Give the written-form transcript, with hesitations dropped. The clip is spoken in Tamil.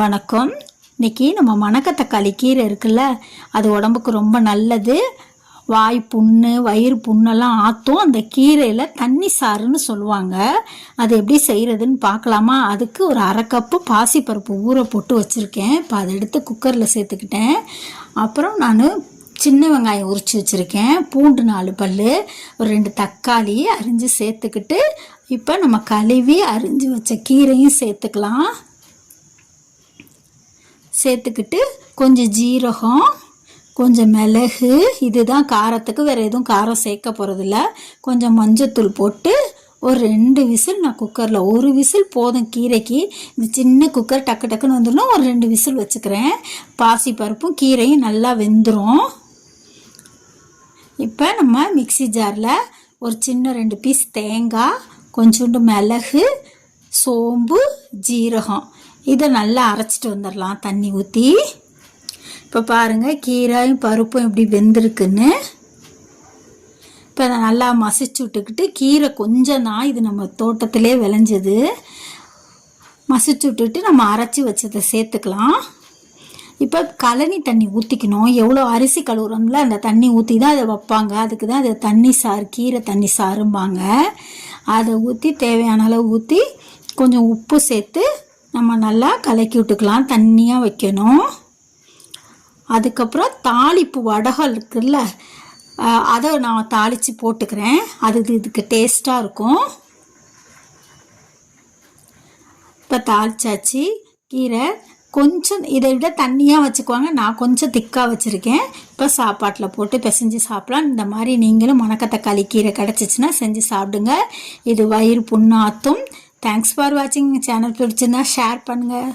வணக்கம். இன்னைக்கு நம்ம மணக்கத்தக்காளி கீரை இருக்குல்ல, அது உடம்புக்கு ரொம்ப நல்லது. வாய் புண்ணு வயிறு புண்ணெல்லாம் ஆற்றும். அந்த கீரையில் தண்ணி சாறுன்னு சொல்லுவாங்க. அது எப்படி செய்கிறதுன்னு பார்க்கலாமா? அதுக்கு ஒரு அரை கப்பு பாசிப்பருப்பு ஊற போட்டு வச்சுருக்கேன். இப்போ அதை எடுத்து குக்கரில் சேர்த்துக்கிட்டேன். அப்புறம் நான் சின்ன வெங்காயம் உரித்து வச்சுருக்கேன், பூண்டு 4 பல், ஒரு 2 தக்காளி அரிஞ்சு சேர்த்துக்கிட்டு இப்போ நம்ம கழுவி அரிஞ்சு வச்ச கீரையும் சேர்த்துக்கலாம். சேர்த்துக்கிட்டு கொஞ்சம் ஜீரகம், கொஞ்சம் மிளகு, இதுதான் காரத்துக்கு, வேறு எதுவும் காரம் சேர்க்க போகிறதில்ல. கொஞ்சம் மஞ்சத்தூள் போட்டு ஒரு 2 விசில் நான் குக்கரில், ஒரு விசில் போதும் கீரைக்கு. இந்த சின்ன குக்கர் டக்கு டக்குன்னு வந்துடணும். ஒரு 2 விசில் வச்சுக்கிறேன். பாசி பருப்பும் கீரையும் நல்லா வெந்துடும். இப்போ நம்ம மிக்சி ஜாரில் ஒரு சின்ன 2 பீஸ் தேங்காய், கொஞ்சோண்டு மிளகு, சோம்பு, ஜீரகம், இதை நல்லா அரைச்சிட்டு வந்துடலாம் தண்ணி ஊற்றி. இப்போ பாருங்கள் கீரையும் பருப்பும் எப்படி வெந்திருக்குன்னு. இப்போ அதை நல்லா மசிச்சு விட்டுக்கிட்டு, கீரை கொஞ்சம் தான், இது நம்ம தோட்டத்திலே விளைஞ்சது, மசிச்சு விட்டுட்டு நம்ம அரைச்சி வச்சதை சேர்த்துக்கலாம். இப்போ கழனி தண்ணி ஊற்றிக்கணும். எவ்வளோ அரிசி கழுவுறோம்ல அந்த தண்ணி ஊற்றி தான் அதை வைப்பாங்க. அதுக்கு தான் அது தண்ணி சாறு, கீரை தண்ணி சாறும்பாங்க. அதை ஊற்றி தேவையான அளவு ஊற்றி கொஞ்சம் உப்பு சேர்த்து நம்ம நல்லா கலக்கி விட்டுக்கலாம். தண்ணியாக வைக்கணும். அதுக்கப்புறம் தாளிப்பு வடகம் இருக்குல்ல, அதை நான் தாளித்து போட்டுக்கிறேன். அது இதுக்கு டேஸ்ட்டாக இருக்கும். இப்போ தாளிச்சாச்சு. கீரை கொஞ்சம் இதை விட தண்ணியாக வச்சுக்குவாங்க, நான் கொஞ்சம் திக்காக வச்சுருக்கேன். இப்போ சாப்பாட்டில் போட்டு பிசைஞ்சு சாப்பிட்லாம். இந்த மாதிரி நீங்களும் மணக்கத்தக்காளி கீரை கிடச்சிச்சின்னா செஞ்சு சாப்பிடுங்க. இது வயிறு புண்ணாத்தும். தேங்க்ஸ் ஃபார் வாட்சிங். சேனல் பிடிச்சிருந்தா ஷேர் பண்ணுங்கள்.